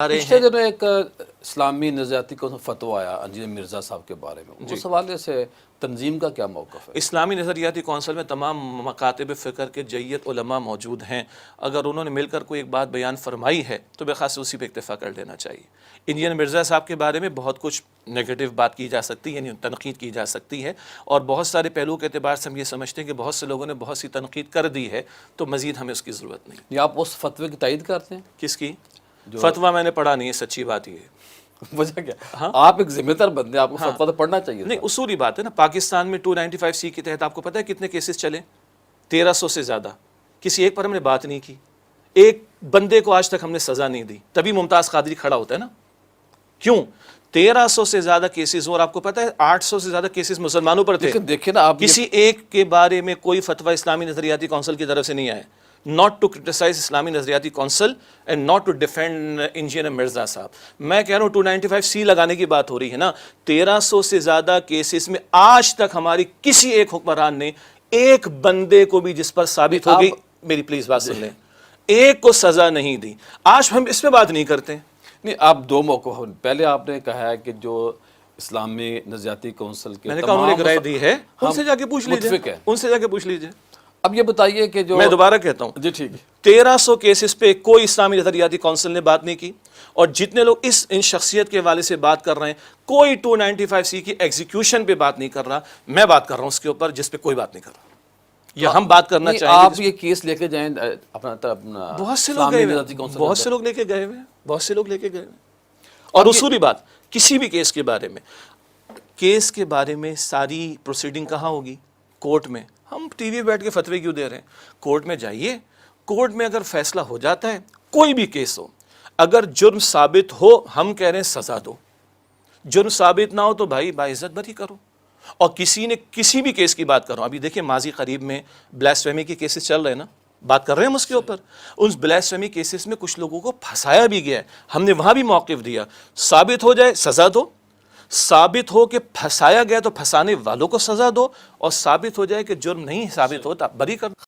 پچھلے دنوں ایک اسلامی نظریاتی کو فتویٰ آیا انجینئر مرزا صاحب کے بارے میں، اس حوالے سے تنظیم کا کیا موقف ہے؟ اسلامی نظریاتی کونسل میں تمام مکاتب فکر کے جیت علماء موجود ہیں، اگر انہوں نے مل کر کوئی ایک بات بیان فرمائی ہے تو بے خاص اسی پہ اکتفا کر لینا چاہیے۔ انجینئر مرزا صاحب کے بارے میں بہت کچھ نیگیٹو بات کی جا سکتی ہے، یعنی تنقید کی جا سکتی ہے، اور بہت سارے پہلوؤں کے اعتبار سے ہم یہ سمجھتے ہیں کہ بہت سے لوگوں نے بہت سی تنقید کر دی ہے، تو مزید ہمیں اس کی ضرورت نہیں۔ یا آپ اس فتوے کی تائید کرتے ہیں؟ کس کی؟ فتویٰ میں نے پڑھا نہیں ہے، سچی بات یہ ہے۔ وجہ کیا؟ آپ ایک ذمہ دار بندے، آپ کو فتویٰ تو پڑھنا چاہیے۔ نہیں، اصولی بات ہے نا، پاکستان میں 295C کے تحت آپ کو پتہ ہے کتنے کیسز چلے؟ 1300 سے زیادہ۔ کسی ایک پر ہم نے بات نہیں کی، ایک بندے کو آج تک ہم نے سزا نہیں دی، تبھی ممتاز قادری کھڑا ہوتا ہے نا۔ کیوں؟ 1300 سے زیادہ کیسز، اور آپ کو پتہ ہے 800 سے زیادہ کیسز مسلمانوں پر تھے۔ لیکن دیکھیں نا، آپ کسی ایک کے بارے میں کوئی فتویٰ اسلامی نظریاتی کونسل کی طرف سے نہیں آیا۔ not to criticize اسلامی نظریاتی council and not to defend engineer Mirza صاحب۔ میں کہہ رہا ہوں 295C لگانے کی بات ہو رہی ہے نا، 1300 سے زیادہ کیسز میں آج تک ہماری کسی ایک حکمران نے ایک بندے کو بھی جس پر ثابت ہو گئی، میری پلیز بات سن لیں، ایک کو سزا نہیں دی۔ آج ہم اس پہ بات نہیں کرتے۔ نہیں، آپ دو موقع، پہلے آپ نے کہا ہے کہ جو اسلامی نظریاتی کونسل کے میں نے کہا انہوں نے رائے دی ہے، ان سے جا کے پوچھ لیجیے، متفق ہے۔ ان سے جا کے پوچھ لیجیے۔ اب یہ بتائیے کہ جو میں دوبارہ کہتا ہوں، جی ٹھیک ہے، 1300 کیسز پہ کوئی اسلامی نظریاتی کونسل نے بات نہیں کی، اور جتنے لوگ ان شخصیت کے حوالے سے بات کر رہے ہیں، کوئی 295C کی ایگزیکیوشن پہ بات نہیں کر رہا۔ میں بات کر رہا ہوں اس کے اوپر جس پہ کوئی بات نہیں کر رہا، یا ہم بات کرنا چاہیں گے۔ آپ یہ کیس لے کے جائیں اپنا بہت سے لوگ گئے ہوئے، بہت سے لوگ لے کے گئے ہوئے، بہت سے لوگ لے کے گئے ہوئے۔ اور اصولی بات، کسی بھی کیس کے بارے میں ساری پروسیڈنگ کہاں ہوگی؟ کورٹ میں۔ ہم ٹی وی بیٹھ کے فتوے کیوں دے رہے ہیں؟ کورٹ میں جائیے، کورٹ میں اگر فیصلہ ہو جاتا ہے، کوئی بھی کیس ہو، اگر جرم ثابت ہو، ہم کہہ رہے ہیں سزا دو۔ جرم ثابت نہ ہو تو بھائی باعزت بری کرو۔ اور کسی نے کسی بھی کیس کی بات کر رہا ہوں، ابھی دیکھیں ماضی قریب میں بلاسفیمی کے کیسز چل رہے ہیں نا، بات کر رہے ہیں ہم اس کے اوپر۔ ان بلاسفیمی کیسز میں کچھ لوگوں کو پھنسایا بھی گیا ہے، ہم نے وہاں بھی موقف دیا، ثابت ہو جائے سزا دو، ثابت ہو کہ پھنسایا گیا تو پھنسانے والوں کو سزا دو، اور ثابت ہو جائے کہ جرم نہیں ثابت ہو تو بری کر دو۔